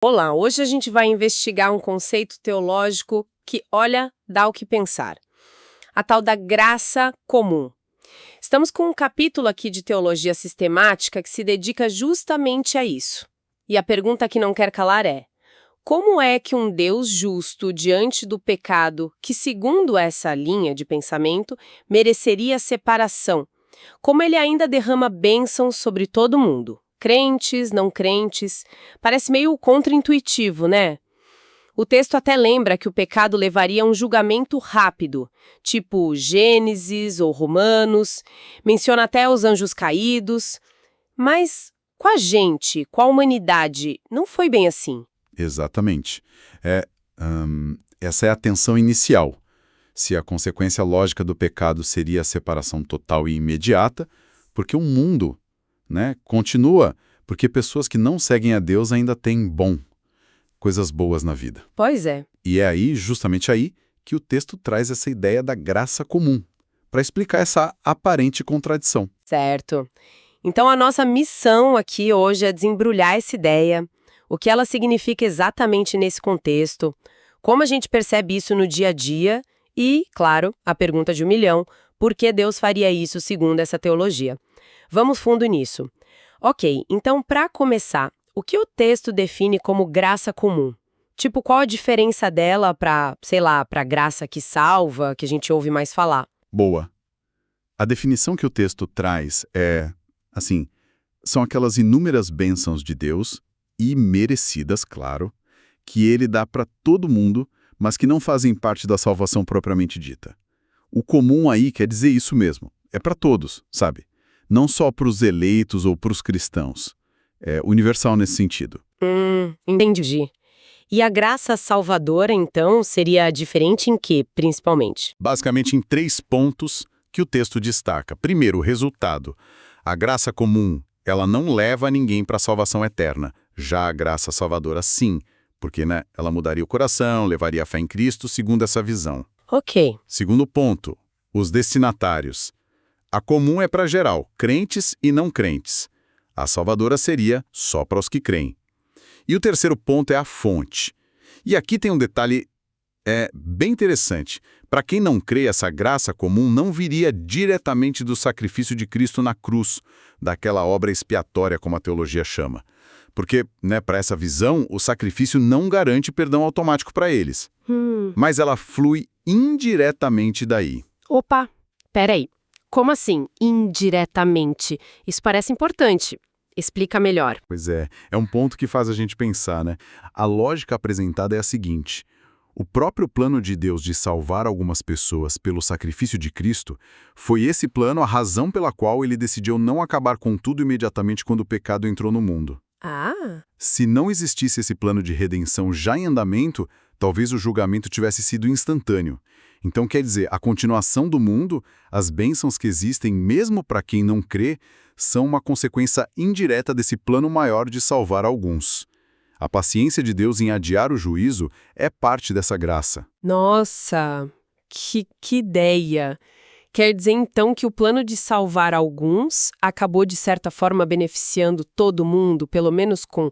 Olá, hoje a gente vai investigar um conceito teológico que, olha, dá o que pensar. A tal da graça comum. Estamos com um capítulo aqui de teologia sistemática que se dedica justamente a isso. E a pergunta que não quer calar é: como é que um Deus justo diante do pecado, que segundo essa linha de pensamento, mereceria separação? Como ele ainda derrama bênçãos sobre todo mundo? Crentes, não crentes, parece meio contraintuitivo, né? O texto até lembra que o pecado levaria a um julgamento rápido, tipo Gênesis ou Romanos, menciona até os anjos caídos, mas com a gente, com a humanidade, não foi bem assim. Exatamente. Essa é a tensão inicial. Se a consequência lógica do pecado seria a separação total e imediata, porque o mundo, continua, porque pessoas que não seguem a Deus ainda têm coisas boas na vida. Pois é. E é aí, justamente aí, que o texto traz essa ideia da graça comum, para explicar essa aparente contradição. Certo. Então a nossa missão aqui hoje é desembrulhar essa ideia, o que ela significa exatamente nesse contexto, como a gente percebe isso no dia a dia e, claro, a pergunta de 1 milhão, por que Deus faria isso segundo essa teologia? Vamos fundo nisso. Ok, então para começar, o que o texto define como graça comum? Tipo, qual a diferença dela para, sei lá, para graça que salva, que a gente ouve mais falar? Boa. A definição que o texto traz são aquelas inúmeras bênçãos de Deus, e merecidas, claro, que ele dá para todo mundo, mas que não fazem parte da salvação propriamente dita. O comum aí quer dizer isso mesmo, é para todos, sabe? Não só para os eleitos ou para os cristãos. É universal nesse sentido. Entendi. E a graça salvadora, então, seria diferente em quê, principalmente? Basicamente em 3 pontos que o texto destaca. Primeiro, o resultado. A graça comum, ela não leva ninguém para a salvação eterna. Já a graça salvadora, sim, porque ela mudaria o coração, levaria a fé em Cristo, segundo essa visão. Ok. Segundo ponto, os destinatários. A comum é para geral, crentes e não crentes. A salvadora seria só para os que creem. E o terceiro ponto é a fonte. E aqui tem um detalhe bem interessante. Para quem não crê, essa graça comum não viria diretamente do sacrifício de Cristo na cruz, daquela obra expiatória, como a teologia chama. Porque, para essa visão, o sacrifício não garante perdão automático para eles. Mas ela flui indiretamente daí. Opa, peraí. Como assim, indiretamente? Isso parece importante. Explica melhor. Pois é um ponto que faz a gente pensar, A lógica apresentada é a seguinte: o próprio plano de Deus de salvar algumas pessoas pelo sacrifício de Cristo foi esse plano a razão pela qual ele decidiu não acabar com tudo imediatamente quando o pecado entrou no mundo. Ah, Se não existisse esse plano de redenção já em andamento, talvez o julgamento tivesse sido instantâneo. Então, quer dizer, a continuação do mundo, as bênçãos que existem mesmo para quem não crê, são uma consequência indireta desse plano maior de salvar alguns. A paciência de Deus em adiar o juízo é parte dessa graça. nossa, que ideia! Quer dizer, então, que o plano de salvar alguns acabou, de certa forma, beneficiando todo mundo, pelo menos com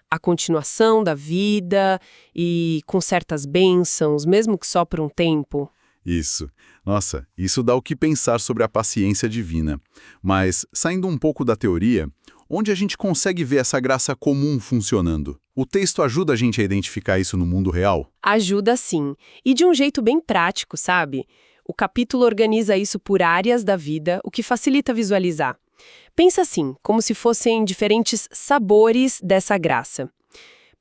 a continuação da vida e com certas bênçãos, mesmo que só por um tempo? Isso. Nossa, isso dá o que pensar sobre a paciência divina. Mas, saindo um pouco da teoria, onde a gente consegue ver essa graça comum funcionando? O texto ajuda a gente a identificar isso no mundo real? Ajuda sim. E de um jeito bem prático, sabe? O capítulo organiza isso por áreas da vida, o que facilita visualizar. Pensa assim, como se fossem diferentes sabores dessa graça.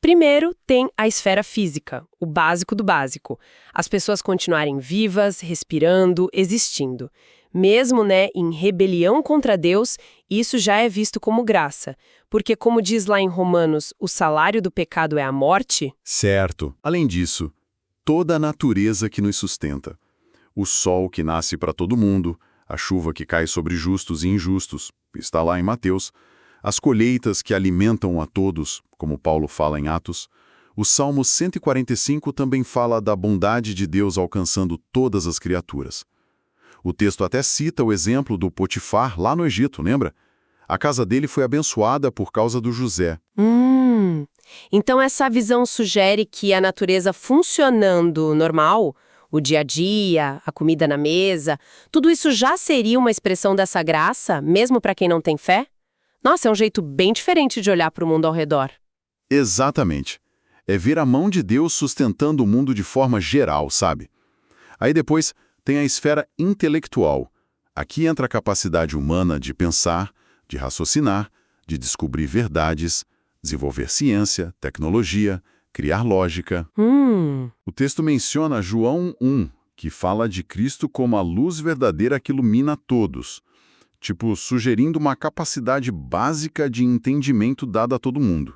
Primeiro, tem a esfera física, o básico do básico. As pessoas continuarem vivas, respirando, existindo. Mesmo, em rebelião contra Deus, isso já é visto como graça. Porque, como diz lá em Romanos, o salário do pecado é a morte? Certo. Além disso, toda a natureza que nos sustenta. O sol que nasce para todo mundo, a chuva que cai sobre justos e injustos, está lá em Mateus, as colheitas que alimentam a todos, como Paulo fala em Atos. O Salmo 145 também fala da bondade de Deus alcançando todas as criaturas. O texto até cita o exemplo do Potifar lá no Egito, lembra? A casa dele foi abençoada por causa do José. Então essa visão sugere que a natureza funcionando normal, o dia a dia, a comida na mesa, tudo isso já seria uma expressão dessa graça, mesmo para quem não tem fé? Nossa, é um jeito bem diferente de olhar para o mundo ao redor. Exatamente. É ver a mão de Deus sustentando o mundo de forma geral, sabe? Aí depois tem a esfera intelectual. Aqui entra a capacidade humana de pensar, de raciocinar, de descobrir verdades, desenvolver ciência, tecnologia, criar lógica. O texto menciona João 1, que fala de Cristo como a luz verdadeira que ilumina todos, tipo, sugerindo uma capacidade básica de entendimento dada a todo mundo.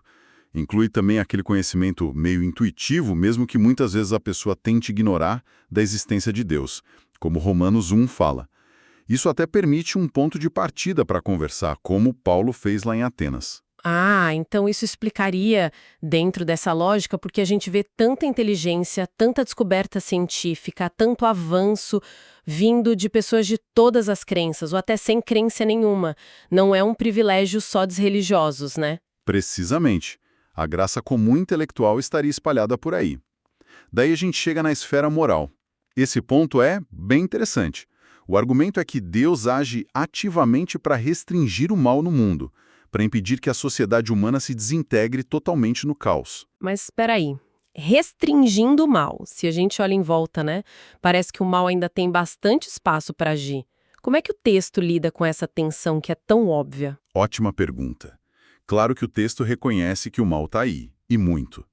Inclui também aquele conhecimento meio intuitivo, mesmo que muitas vezes a pessoa tente ignorar, da existência de Deus, como Romanos 1 fala. Isso até permite um ponto de partida para conversar, como Paulo fez lá em Atenas. Ah, então isso explicaria, dentro dessa lógica, porque a gente vê tanta inteligência, tanta descoberta científica, tanto avanço vindo de pessoas de todas as crenças, ou até sem crença nenhuma. Não é um privilégio só dos religiosos, né? Precisamente. A graça comum intelectual estaria espalhada por aí. Daí a gente chega na esfera moral. Esse ponto é bem interessante. O argumento é que Deus age ativamente para restringir o mal no mundo, para impedir que a sociedade humana se desintegre totalmente no caos. Mas espera aí. Restringindo o mal, se a gente olha em volta, né? Parece que o mal ainda tem bastante espaço para agir. Como é que o texto lida com essa tensão que é tão óbvia? Ótima pergunta. Claro que o texto reconhece que o mal está aí, e muito.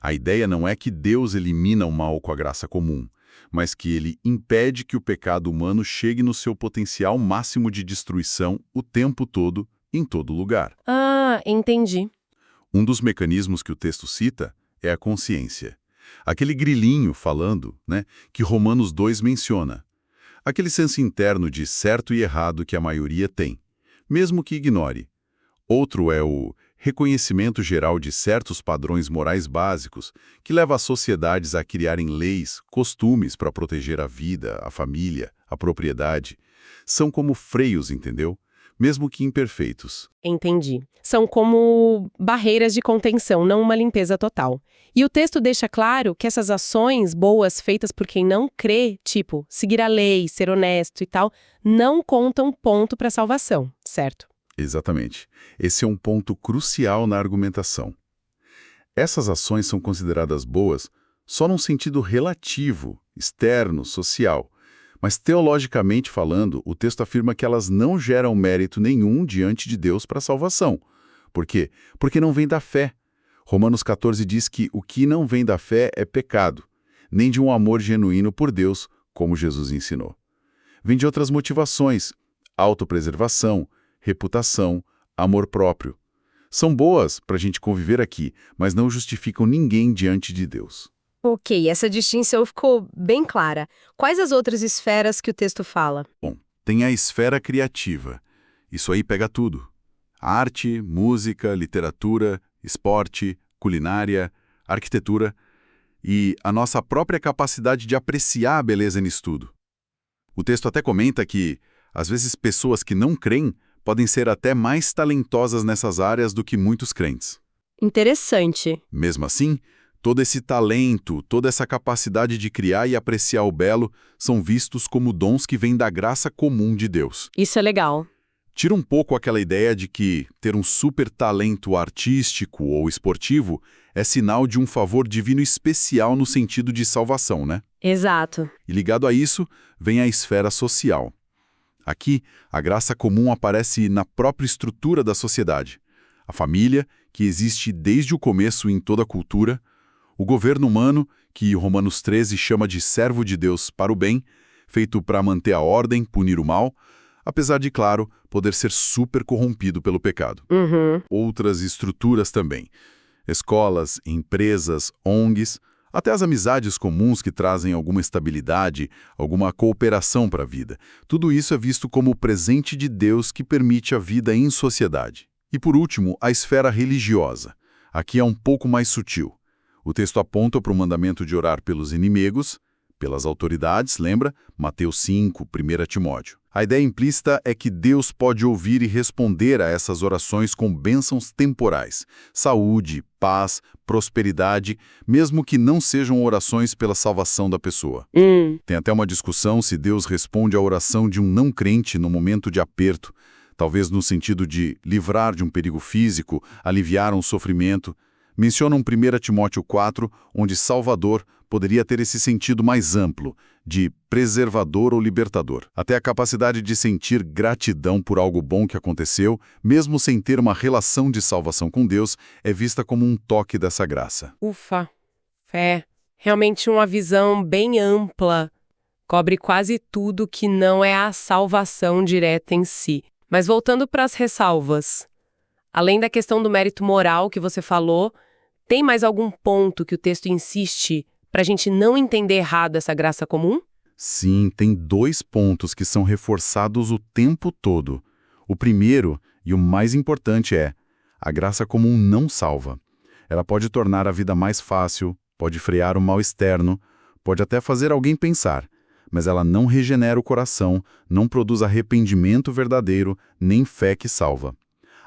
A ideia não é que Deus elimina o mal com a graça comum, mas que ele impede que o pecado humano chegue no seu potencial máximo de destruição o tempo todo, em todo lugar. Ah, entendi. Um dos mecanismos que o texto cita é a consciência. Aquele grilinho falando, né, que Romanos 2 menciona. Aquele senso interno de certo e errado que a maioria tem, mesmo que ignore. Outro é o reconhecimento geral de certos padrões morais básicos que leva as sociedades a criarem leis, costumes para proteger a vida, a família, a propriedade. São como freios, entendeu? Mesmo que imperfeitos. Entendi. São como barreiras de contenção, não uma limpeza total. E o texto deixa claro que essas ações boas feitas por quem não crê, tipo, seguir a lei, ser honesto e tal, não contam ponto para a salvação, certo? Exatamente. Esse é um ponto crucial na argumentação. Essas ações são consideradas boas só num sentido relativo, externo, social. Mas teologicamente falando, o texto afirma que elas não geram mérito nenhum diante de Deus para a salvação. Por quê? Porque não vem da fé. Romanos 14 diz que o que não vem da fé é pecado, nem de um amor genuíno por Deus, como Jesus ensinou. Vem de outras motivações, autopreservação, reputação, amor próprio. São boas para a gente conviver aqui, mas não justificam ninguém diante de Deus. Ok, essa distinção ficou bem clara. Quais as outras esferas que o texto fala? Bom, tem a esfera criativa. Isso aí pega tudo. Arte, música, literatura, esporte, culinária, arquitetura e a nossa própria capacidade de apreciar a beleza nisso tudo. O texto até comenta que, às vezes, pessoas que não creem podem ser até mais talentosas nessas áreas do que muitos crentes. Interessante. Mesmo assim, todo esse talento, toda essa capacidade de criar e apreciar o belo são vistos como dons que vêm da graça comum de Deus. Isso é legal. Tira um pouco aquela ideia de que ter um super talento artístico ou esportivo é sinal de um favor divino especial no sentido de salvação, né? Exato. E ligado a isso, vem a esfera social. Aqui, a graça comum aparece na própria estrutura da sociedade. A família, que existe desde o começo em toda a cultura, o governo humano, que Romanos 13 chama de servo de Deus para o bem, feito para manter a ordem, punir o mal, apesar de, claro, poder ser super corrompido pelo pecado. Outras estruturas também. Escolas, empresas, ONGs, até as amizades comuns que trazem alguma estabilidade, alguma cooperação para a vida. Tudo isso é visto como o presente de Deus que permite a vida em sociedade. E por último, a esfera religiosa. Aqui é um pouco mais sutil. O texto aponta para o mandamento de orar pelos inimigos, pelas autoridades, lembra? Mateus 5, 1 Timóteo. A ideia implícita é que Deus pode ouvir e responder a essas orações com bênçãos temporais, saúde, paz, prosperidade, mesmo que não sejam orações pela salvação da pessoa. Tem até uma discussão se Deus responde à oração de um não crente no momento de aperto, talvez no sentido de livrar de um perigo físico, aliviar um sofrimento. Mencionam 1 Timóteo 4, onde Salvador poderia ter esse sentido mais amplo, de preservador ou libertador. Até a capacidade de sentir gratidão por algo bom que aconteceu, mesmo sem ter uma relação de salvação com Deus, é vista como um toque dessa graça. Ufa, é realmente uma visão bem ampla. Cobre quase tudo que não é a salvação direta em si. Mas voltando para as ressalvas, além da questão do mérito moral que você falou, tem mais algum ponto que o texto insiste para a gente não entender errado essa graça comum? Sim, tem 2 pontos que são reforçados o tempo todo. O primeiro, e o mais importante é, a graça comum não salva. Ela pode tornar a vida mais fácil, pode frear o mal externo, pode até fazer alguém pensar, mas ela não regenera o coração, não produz arrependimento verdadeiro, nem fé que salva.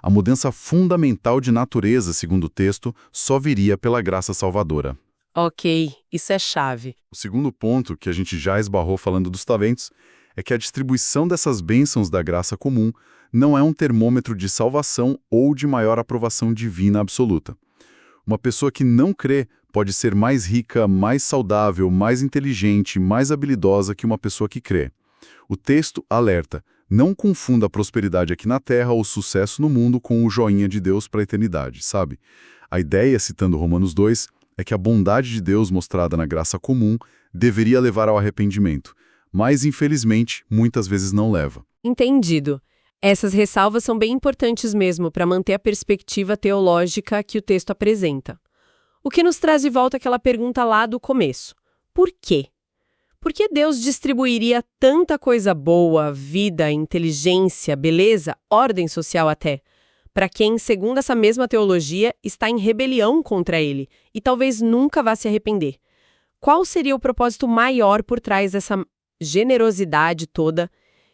A mudança fundamental de natureza, segundo o texto, só viria pela graça salvadora. Ok, isso é chave. O segundo ponto, que a gente já esbarrou falando dos talentos, é que a distribuição dessas bênçãos da graça comum não é um termômetro de salvação ou de maior aprovação divina absoluta. Uma pessoa que não crê pode ser mais rica, mais saudável, mais inteligente, mais habilidosa que uma pessoa que crê. O texto alerta: não confunda a prosperidade aqui na Terra ou o sucesso no mundo com o joinha de Deus para a eternidade, sabe? A ideia, citando Romanos 2, é que a bondade de Deus mostrada na graça comum deveria levar ao arrependimento, mas, infelizmente, muitas vezes não leva. Entendido. Essas ressalvas são bem importantes mesmo para manter a perspectiva teológica que o texto apresenta. O que nos traz de volta aquela pergunta lá do começo. Por quê? Por que Deus distribuiria tanta coisa boa, vida, inteligência, beleza, ordem social até, para quem, segundo essa mesma teologia, está em rebelião contra ele e talvez nunca vá se arrepender? Qual seria o propósito maior por trás dessa generosidade toda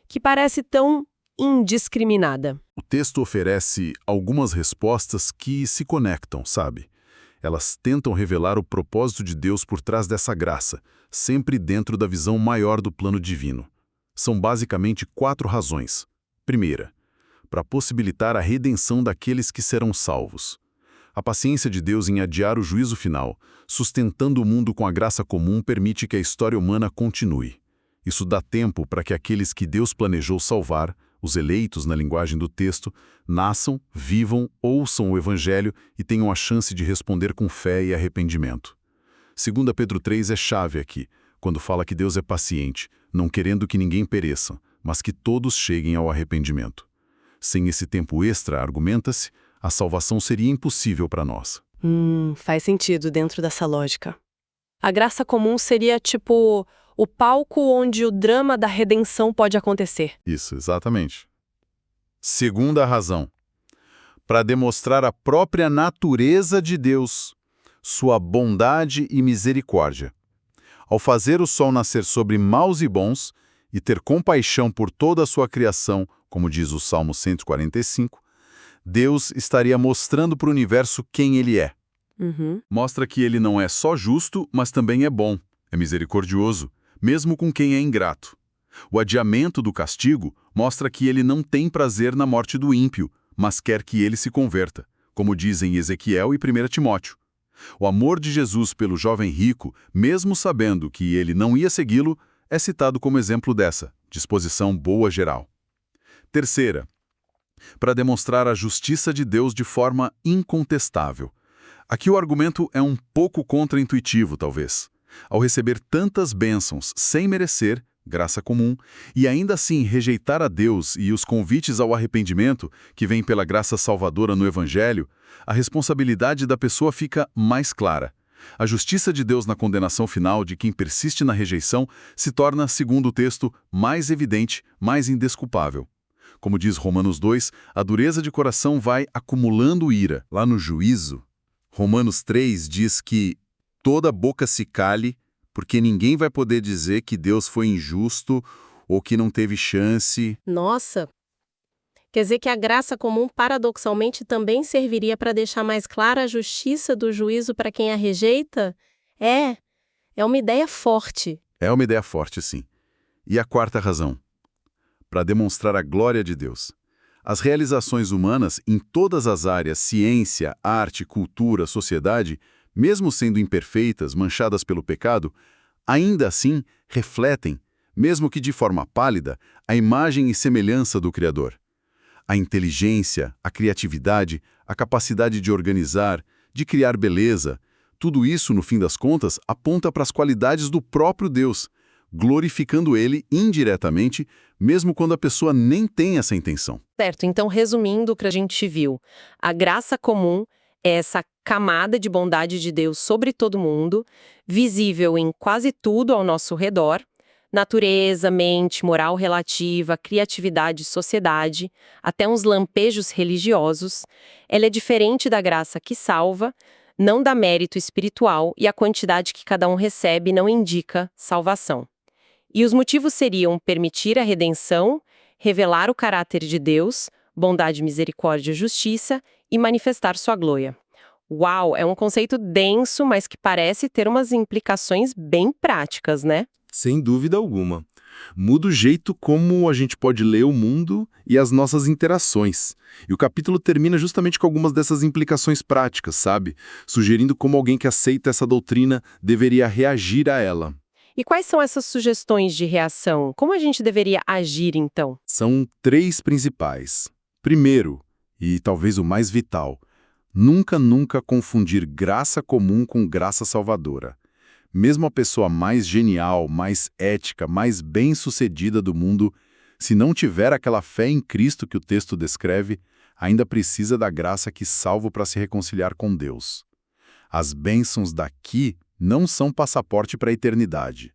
que parece tão indiscriminada? O texto oferece algumas respostas que se conectam, sabe? Elas tentam revelar o propósito de Deus por trás dessa graça, sempre dentro da visão maior do plano divino. São basicamente 4 razões. Primeira, para possibilitar a redenção daqueles que serão salvos. A paciência de Deus em adiar o juízo final, sustentando o mundo com a graça comum, permite que a história humana continue. Isso dá tempo para que aqueles que Deus planejou salvar, os eleitos na linguagem do texto, nasçam, vivam, ouçam o Evangelho e tenham a chance de responder com fé e arrependimento. 2 Pedro 3 é chave aqui, quando fala que Deus é paciente, não querendo que ninguém pereça, mas que todos cheguem ao arrependimento. Sem esse tempo extra, argumenta-se, a salvação seria impossível para nós. Faz sentido dentro dessa lógica. A graça comum seria tipo o palco onde o drama da redenção pode acontecer. Isso, exatamente. Segunda razão, para demonstrar a própria natureza de Deus, sua bondade e misericórdia. Ao fazer o sol nascer sobre maus e bons e ter compaixão por toda a sua criação, como diz o Salmo 145, Deus estaria mostrando para o universo quem Ele é. Mostra que Ele não é só justo, mas também é bom, é misericordioso, mesmo com quem é ingrato. O adiamento do castigo mostra que Ele não tem prazer na morte do ímpio, mas quer que ele se converta, como dizem Ezequiel e 1 Timóteo. O amor de Jesus pelo jovem rico, mesmo sabendo que ele não ia segui-lo, é citado como exemplo dessa disposição boa geral. Terceira, para demonstrar a justiça de Deus de forma incontestável. Aqui o argumento é um pouco contraintuitivo, talvez. Ao receber tantas bênçãos sem merecer, graça comum, e ainda assim rejeitar a Deus e os convites ao arrependimento, que vem pela graça salvadora no Evangelho, a responsabilidade da pessoa fica mais clara. A justiça de Deus na condenação final de quem persiste na rejeição se torna, segundo o texto, mais evidente, mais indesculpável. Como diz Romanos 2, a dureza de coração vai acumulando ira. Lá no juízo, Romanos 3 diz que toda boca se cale, porque ninguém vai poder dizer que Deus foi injusto ou que não teve chance. Nossa! Quer dizer que a graça comum, paradoxalmente, também serviria para deixar mais clara a justiça do juízo para quem a rejeita? É uma ideia forte. É uma ideia forte, sim. E a quarta razão? Para demonstrar a glória de Deus. As realizações humanas em todas as áreas, ciência, arte, cultura, sociedade, mesmo sendo imperfeitas, manchadas pelo pecado, ainda assim refletem, mesmo que de forma pálida, a imagem e semelhança do Criador. A inteligência, a criatividade, a capacidade de organizar, de criar beleza, tudo isso, no fim das contas, aponta para as qualidades do próprio Deus, glorificando Ele indiretamente, mesmo quando a pessoa nem tem essa intenção. Certo, então resumindo o que a gente viu, a graça comum é essa camada de bondade de Deus sobre todo mundo, visível em quase tudo ao nosso redor, natureza, mente, moral relativa, criatividade, sociedade, até uns lampejos religiosos. Ela é diferente da graça que salva, não dá mérito espiritual e a quantidade que cada um recebe não indica salvação. E os motivos seriam permitir a redenção, revelar o caráter de Deus, bondade, misericórdia e justiça e manifestar sua glória. Uau, é um conceito denso, mas que parece ter umas implicações bem práticas, né? Sem dúvida alguma. Muda o jeito como a gente pode ler o mundo e as nossas interações. E o capítulo termina justamente com algumas dessas implicações práticas, sabe? Sugerindo como alguém que aceita essa doutrina deveria reagir a ela. E quais são essas sugestões de reação? Como a gente deveria agir, então? São 3 principais. Primeiro, e talvez o mais vital, nunca confundir graça comum com graça salvadora. Mesmo a pessoa mais genial, mais ética, mais bem-sucedida do mundo, se não tiver aquela fé em Cristo que o texto descreve, ainda precisa da graça que salva para se reconciliar com Deus. As bênçãos daqui não são passaporte para a eternidade.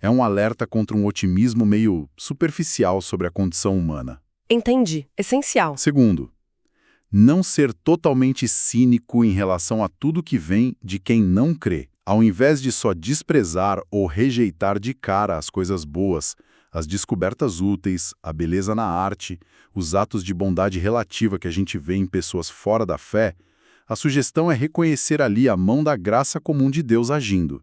É um alerta contra um otimismo meio superficial sobre a condição humana. Entendi. Essencial. Segundo, não ser totalmente cínico em relação a tudo que vem de quem não crê. Ao invés de só desprezar ou rejeitar de cara as coisas boas, as descobertas úteis, a beleza na arte, os atos de bondade relativa que a gente vê em pessoas fora da fé, a sugestão é reconhecer ali a mão da graça comum de Deus agindo.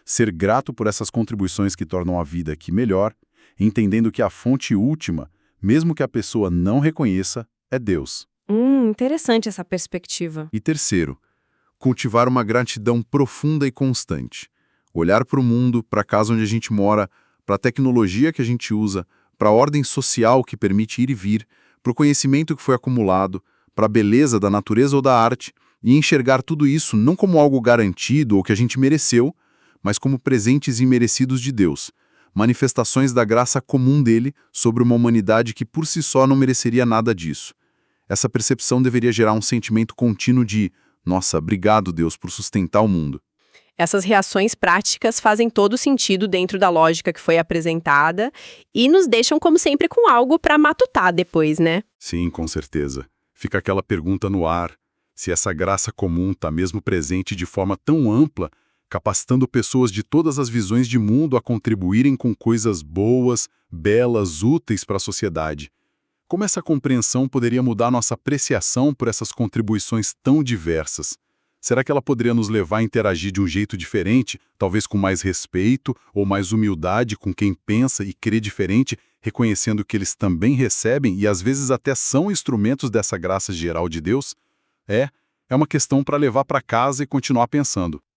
Ser grato por essas contribuições que tornam a vida aqui melhor, entendendo que a fonte última, mesmo que a pessoa não reconheça, é Deus. Interessante essa perspectiva. E terceiro, cultivar uma gratidão profunda e constante. Olhar para o mundo, para a casa onde a gente mora, para a tecnologia que a gente usa, para a ordem social que permite ir e vir, para o conhecimento que foi acumulado, para a beleza da natureza ou da arte, e enxergar tudo isso não como algo garantido ou que a gente mereceu, mas como presentes imerecidos de Deus, manifestações da graça comum dele sobre uma humanidade que por si só não mereceria nada disso. Essa percepção deveria gerar um sentimento contínuo de nossa, obrigado, Deus, por sustentar o mundo. Essas reações práticas fazem todo sentido dentro da lógica que foi apresentada e nos deixam, como sempre, com algo para matutar depois, né? Sim, com certeza. Fica aquela pergunta no ar, se essa graça comum está mesmo presente de forma tão ampla, capacitando pessoas de todas as visões de mundo a contribuírem com coisas boas, belas, úteis para a sociedade. Como essa compreensão poderia mudar nossa apreciação por essas contribuições tão diversas? Será que ela poderia nos levar a interagir de um jeito diferente, talvez com mais respeito ou mais humildade com quem pensa e crê diferente, reconhecendo que eles também recebem e às vezes até são instrumentos dessa graça geral de Deus? É uma questão para levar para casa e continuar pensando.